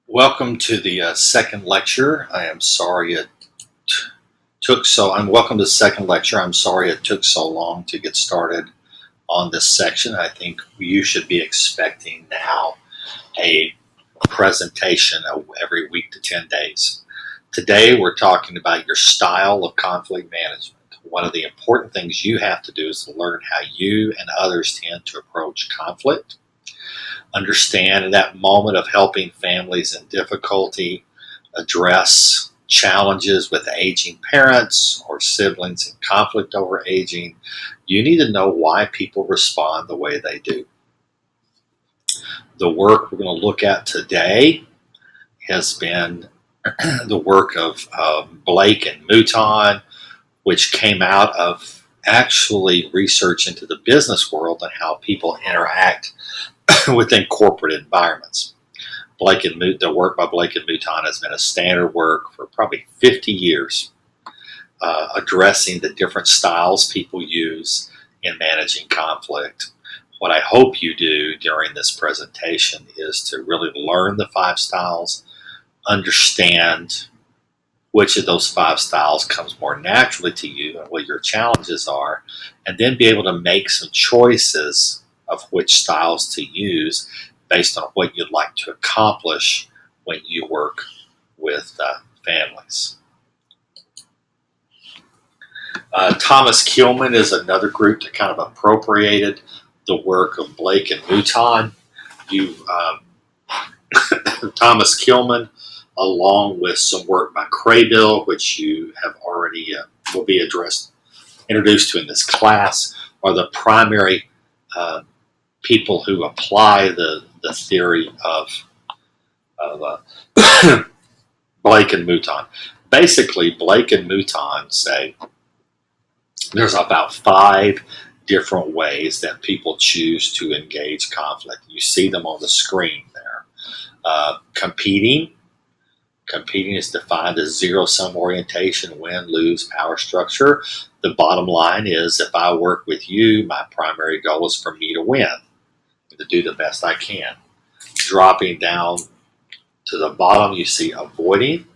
Welcome to the second lecture. I am sorry it took so. I'm welcome to the second lecture. I'm sorry it took so long to get started on this section. I think you should be expecting now a presentation every week to 10 days. Today we're talking about your style of conflict management. One of the important things you have to do is to learn how you and others tend to approach conflict. Understand that moment of helping families in difficulty address challenges with aging parents or siblings in conflict over aging. You need to know why people respond the way they do. The work we're going to look at today has been the work of Blake and Mouton, which came out of actually research into the business world and how people interact within corporate environments. The work by Blake and Mouton has been a standard work for probably 50 years, addressing the different styles people use in managing conflict. What I hope you do during this presentation is to really learn the 5 styles, understand which of those 5 styles comes more naturally to you and what your challenges are, and then be able to make some choices of which styles to use based on what you'd like to accomplish when you work with families. Thomas Kilmann is another group that kind of appropriated the work of Blake and Mouton. Thomas Kilmann, along with some work by Craybill, which you have already will be introduced to in this class, are the primary people who apply the theory of Blake and Mouton. Basically, Blake and Mouton say there's about 5 different ways that people choose to engage conflict. You see them on the screen there. Competing is defined as zero-sum orientation, win, lose, power structure. The bottom line is if I work with you, my primary goal is for me to win, to do the best I can. Dropping down to the bottom, you see avoiding.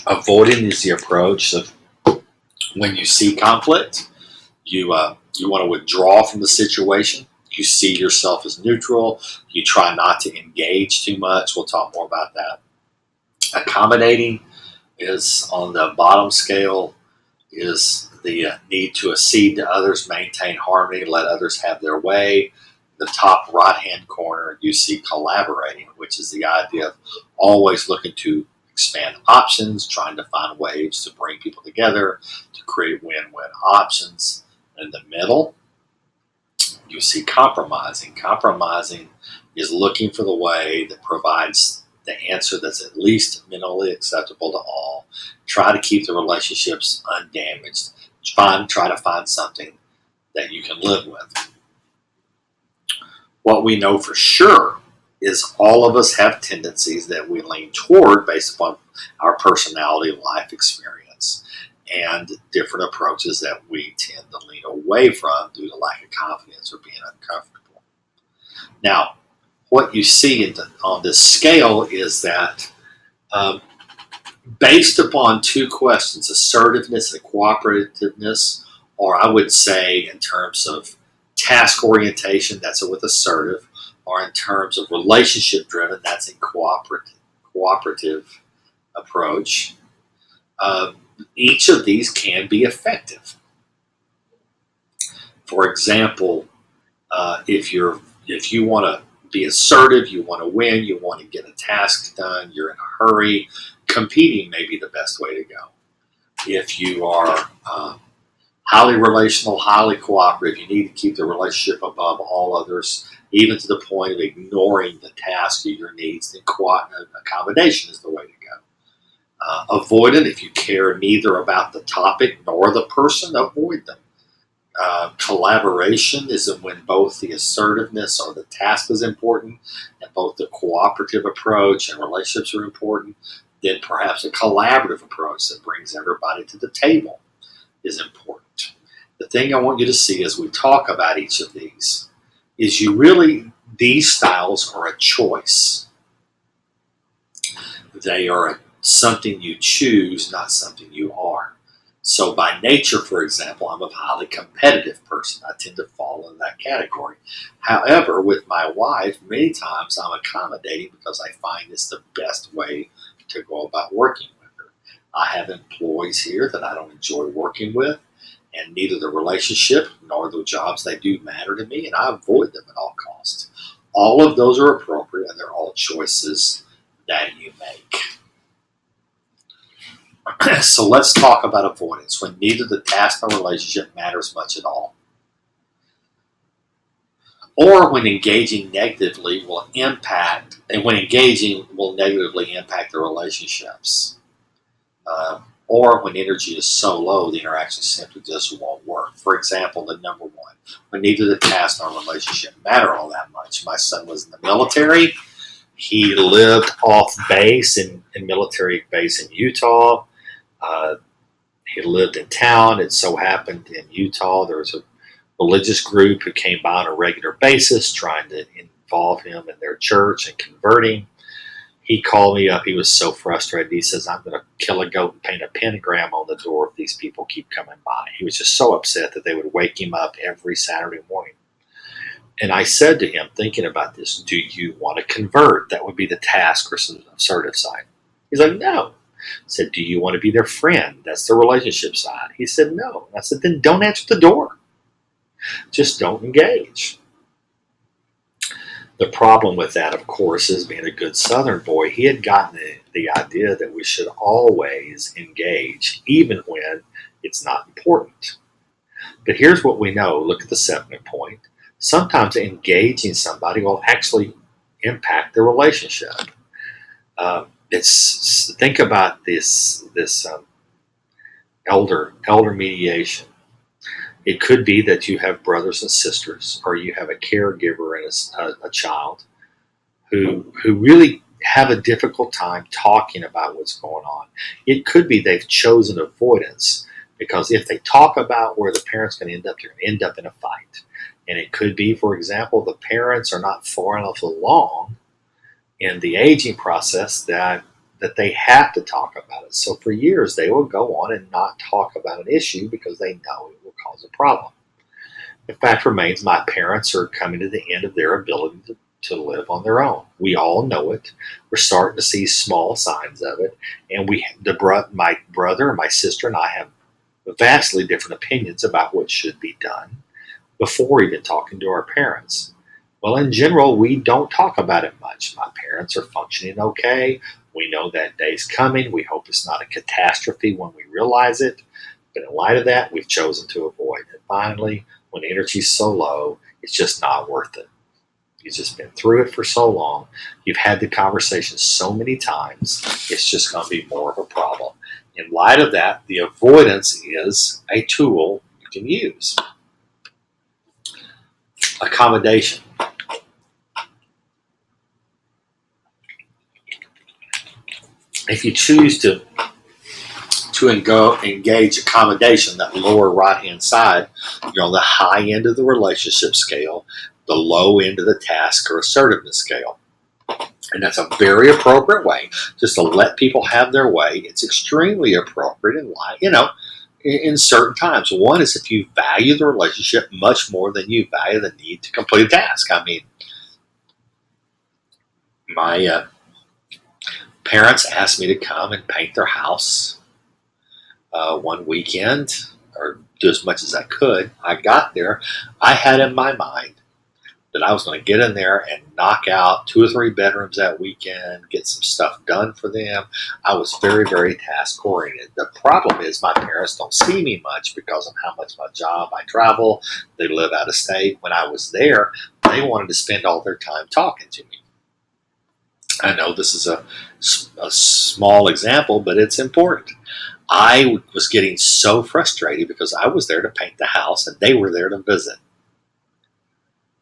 Avoiding is the approach of when you see conflict, you want to withdraw from the situation. You see yourself as neutral. You try not to engage too much. We'll talk more about that. Accommodating is on the bottom scale, is the need to accede to others, maintain harmony, let others have their way. The top right-hand corner, you see collaborating, which is the idea of always looking to expand options, trying to find ways to bring people together to create win-win options. In the middle, you see compromising. Compromising is looking for the way that provides the answer that's at least minimally acceptable to all. Try to keep the relationships undamaged. Try to find something that you can live with. What we know for sure is all of us have tendencies that we lean toward based upon our personality and life experience, and different approaches that we tend to lean away from due to lack of confidence or being uncomfortable. Now, what you see on this scale is that based upon 2 questions, assertiveness and cooperativeness, or I would say in terms of task orientation, that's with assertive, or in terms of relationship driven, that's in cooperative approach. Each of these can be effective. For example, if you want to be assertive, you want to win, you want to get a task done, you're in a hurry, competing may be the best way to go. If you are highly relational, highly cooperative, you need to keep the relationship above all others, even to the point of ignoring the task or your needs. Then accommodation is the way to go. Avoidant, if you care neither about the topic nor the person, avoid them. Collaboration is when both the assertiveness or the task is important and both the cooperative approach and relationships are important. Then perhaps a collaborative approach that brings everybody to the table is important. The thing I want you to see as we talk about each of these is these styles are a choice. They are something you choose, not something you are. So, by nature, for example, I'm a highly competitive person. I tend to fall in that category. However, with my wife, many times I'm accommodating because I find it's the best way to go about working with her. I have employees here that I don't enjoy working with, and neither the relationship nor the jobs they do matter to me, and I avoid them at all costs. All of those are appropriate, and they're all choices that you make. So let's talk about avoidance when neither the task nor relationship matters much at all, or when engaging negatively will impact, and when engaging will negatively impact the relationships, or when energy is so low the interaction simply just won't work. For example, the number one, when neither the task nor relationship matter all that much. My son was in the military. He lived off base in military base in Utah. Uh, he lived in town. It so happened in Utah there was a religious group who came by on a regular basis trying to involve him in their church and convert him. He called me up. He was so frustrated. He says, I'm going to kill a goat and paint a pentagram on the door if these people keep coming by. He was just so upset that they would wake him up every Saturday morning. And I said to him, thinking about this, do you want to convert? That would be the task or some assertive side. He's like, no. I said, do you want to be their friend? That's the relationship side. He said, no. I said, then don't answer the door. Just don't engage. The problem with that, of course, is being a good Southern boy, he had gotten the idea that we should always engage, even when it's not important. But here's what we know. Look at the 7th point. Sometimes engaging somebody will actually impact the relationship. It's think about this elder mediation. It could be that you have brothers and sisters, or you have a caregiver and a child who really have a difficult time talking about what's going on. It could be they've chosen avoidance because if they talk about where the parent's going to end up, they're going to end up in a fight. And it could be, for example, the parents are not far enough along in the aging process that they have to talk about it. So for years, they will go on and not talk about an issue because they know it will cause a problem. The fact remains, my parents are coming to the end of their ability to live on their own. We all know it. We're starting to see small signs of it. And my brother and my sister and I have vastly different opinions about what should be done before even talking to our parents. Well, in general, we don't talk about it much. My parents are functioning okay. We know that day's coming. We hope it's not a catastrophe when we realize it. But in light of that, we've chosen to avoid it. Finally, when the energy's so low, it's just not worth it. You've just been through it for so long. You've had the conversation so many times. It's just going to be more of a problem. In light of that, the avoidance is a tool you can use. Accommodation. If you choose to engage accommodation, that lower right-hand side, you're on the high end of the relationship scale, the low end of the task or assertiveness scale. And that's a very appropriate way just to let people have their way. It's extremely appropriate in certain times. One is if you value the relationship much more than you value the need to complete a task. I mean, my parents asked me to come and paint their house one weekend, or do as much as I could. I got there. I had in my mind that I was going to get in there and knock out 2 or 3 bedrooms that weekend, get some stuff done for them. I was very, very task oriented. The problem is my parents don't see me much because of how much my job, I travel, they live out of state. When I was there, they wanted to spend all their time talking to me. I know this is a small example, but it's important. I was getting so frustrated because I was there to paint the house and they were there to visit.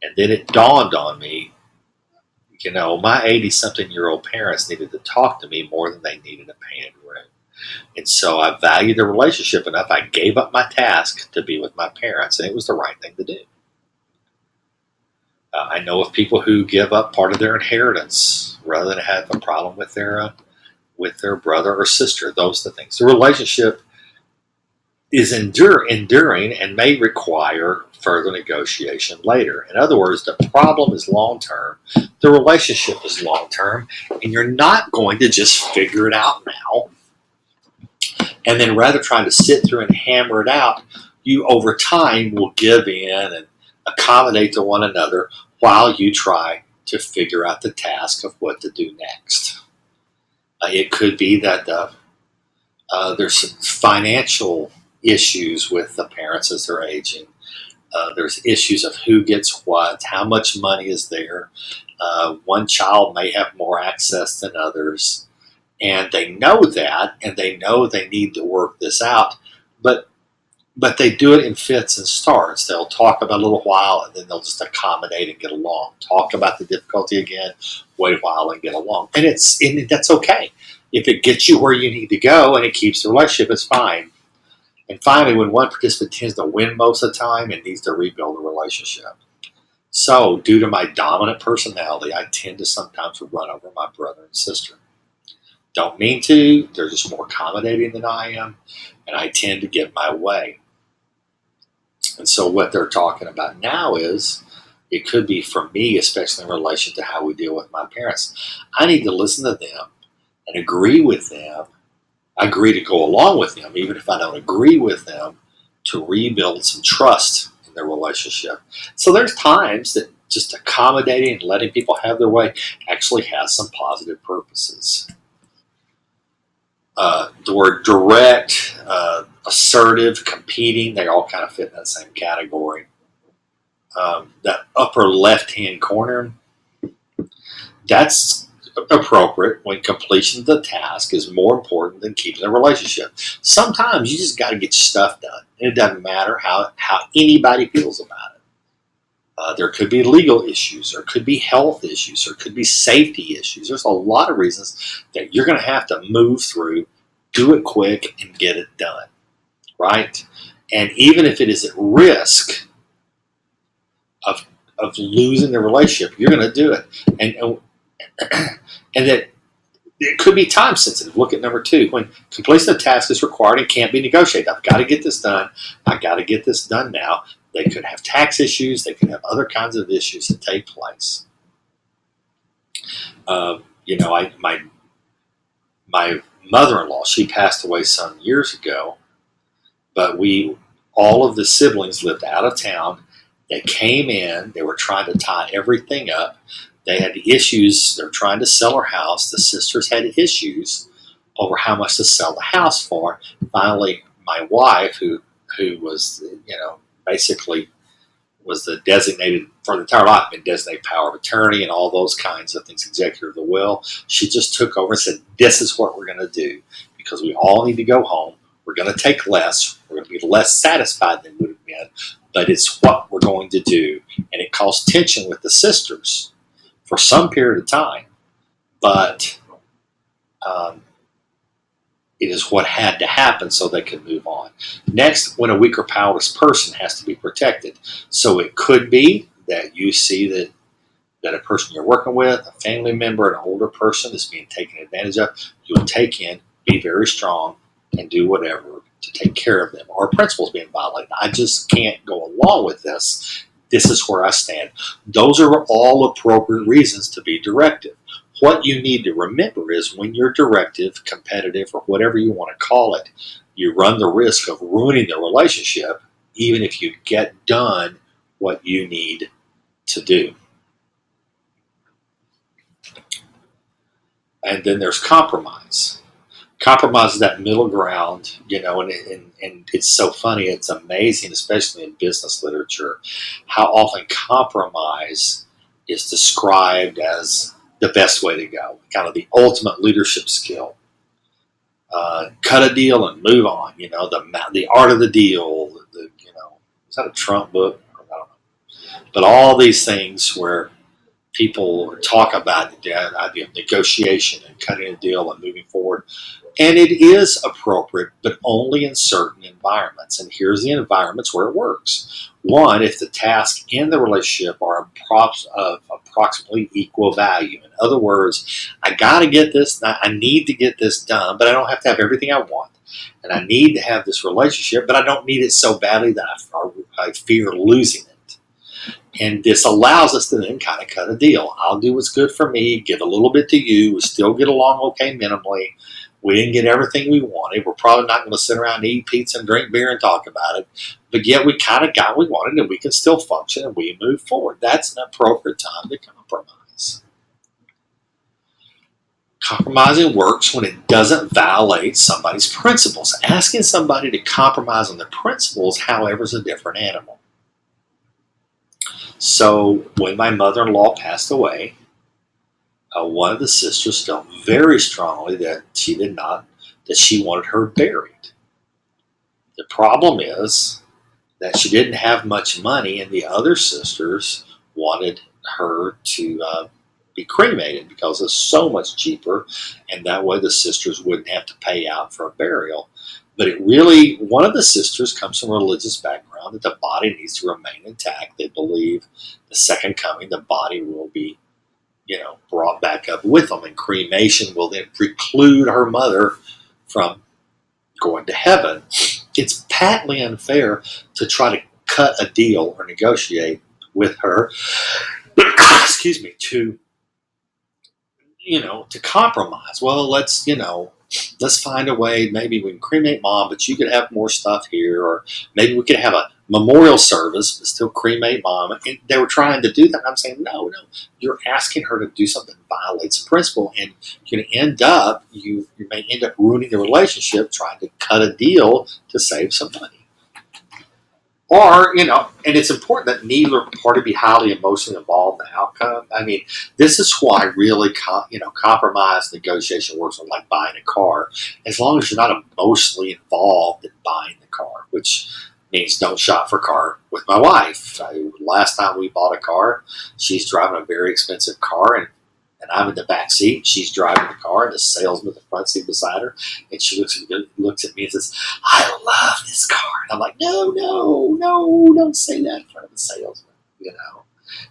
And then it dawned on me, my 80-something-year-old parents needed to talk to me more than they needed a painted room. And so I valued the relationship enough. I gave up my task to be with my parents, and it was the right thing to do. I know of people who give up part of their inheritance rather than have a problem with their with their brother or sister. Those are the things. The relationship is enduring and may require further negotiation later. In other words, the problem is long term, the relationship is long term, and you're not going to just figure it out now. And then rather trying to sit through and hammer it out, you over time will give in and accommodate to one another while you try to figure out the task of what to do next. It could be that there's financial issues with the parents as they're aging. There's issues of who gets what, how much money is there. One child may have more access than others, and they know that, and they know they need to work this out, but they do it in fits and starts. They'll talk about a little while, and then they'll just accommodate and get along. Talk about the difficulty again, wait a while, and get along. And that's okay. If it gets you where you need to go and it keeps the relationship, it's fine. And finally, when one participant tends to win most of the time, it needs to rebuild the relationship. So, due to my dominant personality, I tend to sometimes run over my brother and sister. Don't mean to, they're just more accommodating than I am, and I tend to get my way. And so what they're talking about now is, it could be for me, especially in relation to how we deal with my parents. I need to listen to them and agree with them. I agree to go along with them, even if I don't agree with them, to rebuild some trust in their relationship. So there's times that just accommodating and letting people have their way actually has some positive purposes. The word direct, assertive, competing, they all kind of fit in that same category. That upper left-hand corner, that's appropriate when completion of the task is more important than keeping the relationship. Sometimes you just got to get stuff done. And it doesn't matter how anybody feels about it. There could be legal issues, there could be health issues, there could be safety issues. There's a lot of reasons that you're going to have to move through, do it quick, and get it done, right? And even if it is at risk of losing the relationship, you're going to do it. And that it could be time sensitive. Look at number 2. When completion of the task is required and can't be negotiated. I've got to get this done. I've got to get this done now. They could have tax issues. They could have other kinds of issues that take place. My mother-in-law, she passed away some years ago, but all of the siblings lived out of town. They came in. They were trying to tie everything up. They had issues. They were trying to sell her house. The sisters had issues over how much to sell the house for. Finally, my wife, who was, basically was the designated, for the entire life, been designated power of attorney and all those kinds of things, executor of the will. She just took over and said, this is what we're going to do because we all need to go home. We're going to take less. We're going to be less satisfied than we would have been, but it's what we're going to do. And it caused tension with the sisters for some period of time, but it is what had to happen so they could move on. Next, when a weak or powerless person has to be protected. So it could be that you see that a person you're working with, a family member, an older person is being taken advantage of. You'll take in, be very strong, and do whatever to take care of them. Or principles being violated. I just can't go along with this. This is where I stand. Those are all appropriate reasons to be directive. What you need to remember is when you're directive, competitive, or whatever you want to call it, you run the risk of ruining the relationship, even if you get done what you need to do. And then there's compromise. Compromise is that middle ground, and it's so funny, it's amazing, especially in business literature, how often compromise is described as the best way to go, kind of the ultimate leadership skill. Cut a deal and move on, the art of the deal, is that a Trump book? I don't know. But all these things where people talk about the idea of negotiation and cutting a deal and moving forward. And it is appropriate, but only in certain environments. And here's the environments where it works. One, if the task and the relationship are of approximately equal value. In other words, I got to get this, I need to get this done, but I don't have to have everything I want. And I need to have this relationship, but I don't need it so badly that I fear losing it. And this allows us to then kind of cut a deal. I'll do what's good for me, give a little bit to you, we still get along okay minimally. We didn't get everything we wanted. We're probably not going to sit around and eat pizza and drink beer and talk about it. But yet we kind of got what we wanted and we can still function and we move forward. That's an appropriate time to compromise. Compromising works when it doesn't violate somebody's principles. Asking somebody to compromise on their principles, however, is a different animal. So when my mother-in-law passed away, one of the sisters felt very strongly that she wanted her buried. The problem is that she didn't have much money, and the other sisters wanted her to be cremated because it's so much cheaper, and that way the sisters wouldn't have to pay out for a burial. But one of the sisters comes from a religious background that the body needs to remain intact. They believe the second coming, the body will be brought back up with them, and cremation will then preclude her mother from going to heaven. It's patently unfair to try to cut a deal or negotiate with her, excuse me, to compromise. Well, let's find a way. Maybe we can cremate mom, but you could have more stuff here, or maybe we could have a memorial service, but still cremate mom. And they were trying to do that. And I'm saying, no, you're asking her to do something that violates a principle, and you're going to end up, you may end up ruining the relationship trying to cut a deal to save some money. Or, and it's important that neither party be highly emotionally involved in the outcome. I mean, this is why really, compromise negotiation works like buying a car. As long as you're not emotionally involved in buying the car, which means don't shop for a car with my wife. Last time we bought a car, she's driving a very expensive car, and I'm in the back seat. She's driving the car, and the salesman in the front seat beside her. And she looks at me and says, "I love this car." And I'm like, no, don't say that in front of the salesman,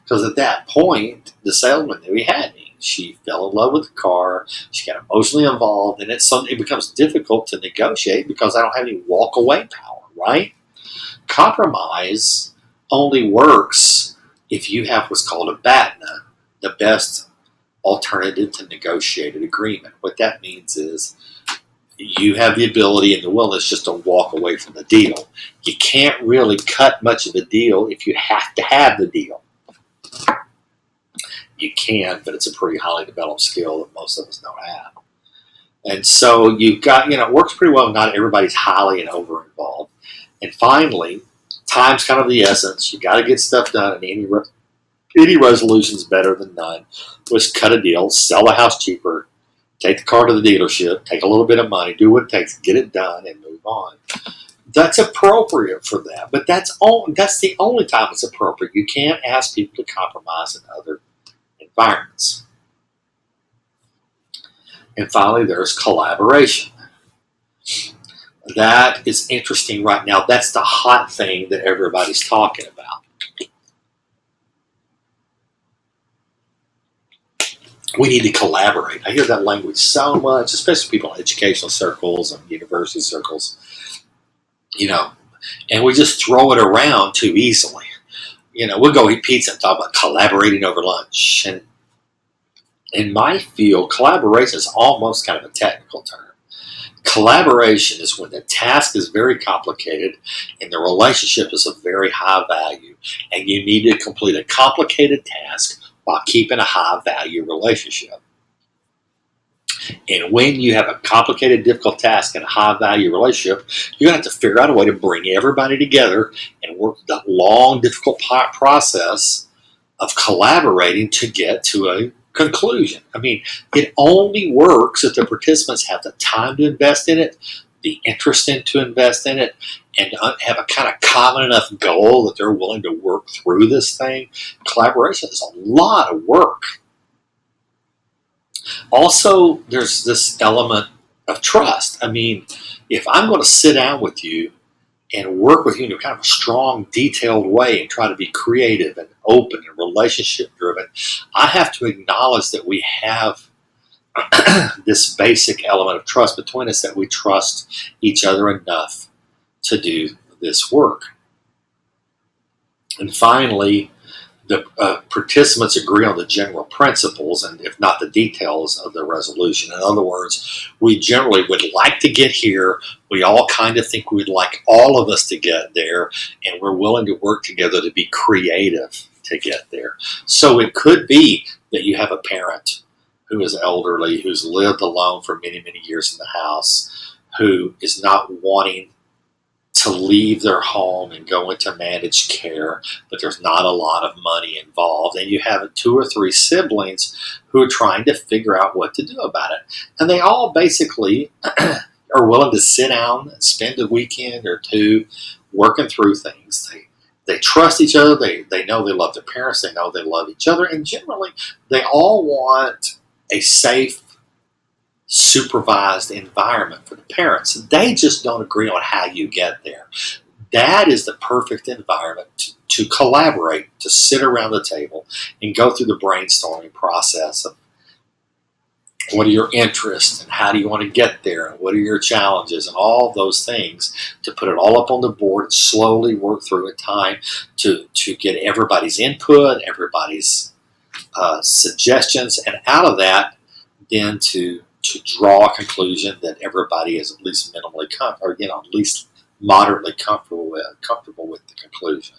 Because at that point, the salesman knew he had me. She fell in love with the car. She got emotionally involved, and it becomes difficult to negotiate because I don't have any walk-away power, right? Compromise only works if you have what's called a BATNA, the best alternative to negotiated agreement. What that means is you have the ability and the willingness just to walk away from the deal. You can't really cut much of a deal if you have to have the deal. You can, but it's a pretty highly developed skill that most of us don't have. And so you've got, it works pretty well. Not everybody's highly and over involved. And finally, time's kind of the essence. You got to get stuff done, and any resolution is better than none. Was cut a deal, sell the house cheaper, take the car to the dealership, take a little bit of money, do what it takes, get it done, and move on. That's appropriate for that, but that's the only time it's appropriate. You can't ask people to compromise in other environments. And finally, there's collaboration. That is interesting right now. That's the hot thing that everybody's talking about. We need to collaborate. I hear that language so much, especially people in educational circles and university circles, and we just throw it around too easily. We'll go eat pizza and talk about collaborating over lunch. And in my field, collaboration is almost kind of a technical term. Collaboration is when the task is very complicated and the relationship is of very high value, and you need to complete a complicated task while keeping a high-value relationship. And when you have a complicated, difficult task and a high-value relationship, you're going to have to figure out a way to bring everybody together and work that long, difficult process of collaborating to get to a conclusion. I mean, it only works if the participants have the time to invest in it, the interest in to invest in it, and have a kind of common enough goal that they're willing to work through this thing. Collaboration is a lot of work. Also, there's this element of trust. I mean, if I'm going to sit down with you and work with you in a kind of a strong, detailed way and try to be creative and open and relationship driven, I have to acknowledge that we have this basic element of trust between us, that we trust each other enough to do this work. And finally, the participants agree on the general principles and, if not the details, of the resolution. In other words, we generally would like to get here. We all kind of think we'd like all of us to get there, and we're willing to work together to be creative to get there. So it could be that you have a parent who is elderly, who's lived alone for many, many years in the house, who is not wanting to leave their home and go into managed care, but there's not a lot of money involved. And you have 2 or 3 siblings who are trying to figure out what to do about it. And they all basically are willing to sit down and spend a weekend or 2 working through things. They trust each other. They know they love their parents. They know they love each other. And generally, they all want a safe, supervised environment for the parents. They just don't agree on how you get there. That is the perfect environment to collaborate, to sit around the table and go through the brainstorming process of what are your interests and how do you want to get there and what are your challenges and all those things, to put it all up on the board and slowly work through in time to get everybody's input, everybody's suggestions, and out of that, then to draw a conclusion that everybody is at least minimally at least moderately comfortable with the conclusion.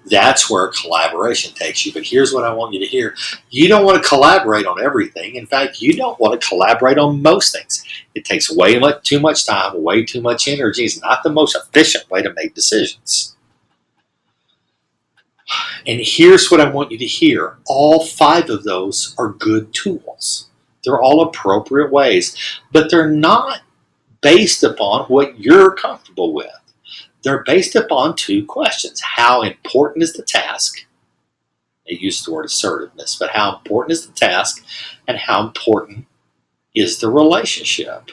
That's where collaboration takes you. But here's what I want you to hear. You don't want to collaborate on everything. In fact, you don't want to collaborate on most things. It takes too much time, way too much energy. It's not the most efficient way to make decisions. And here's what I want you to hear. All 5 of those are good tools. They're all appropriate ways, but they're not based upon what you're comfortable with. They're based upon 2 questions. How important is the task? I use the word assertiveness, but how important is the task, and how important is the relationship?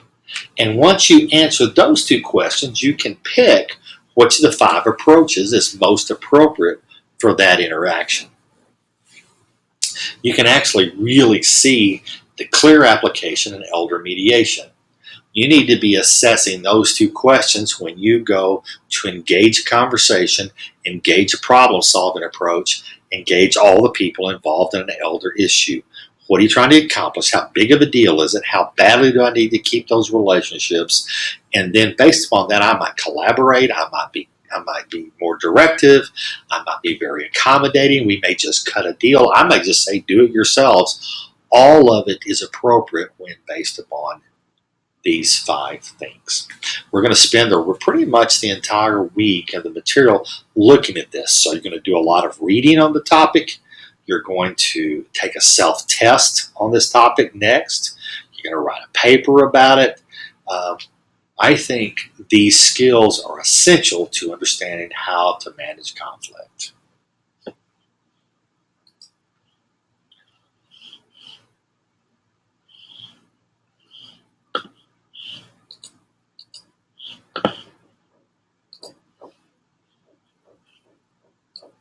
And once you answer those 2 questions, you can pick which of the 5 approaches is most appropriate for that interaction. You can actually really see the clear application in elder mediation. You need to be assessing those 2 questions when you go to engage a conversation, engage a problem-solving approach, engage all the people involved in an elder issue. What are you trying to accomplish? How big of a deal is it? How badly do I need to keep those relationships? And then based upon that, I might collaborate. I might be more directive. I might be very accommodating. We may just cut a deal. I may just say, do it yourselves. All of it is appropriate when based upon these 5 things. We're going to spend pretty much the entire week of the material looking at this. So you're going to do a lot of reading on the topic. You're going to take a self-test on this topic next. You're going to write a paper about it. I think these skills are essential to understanding how to manage conflict.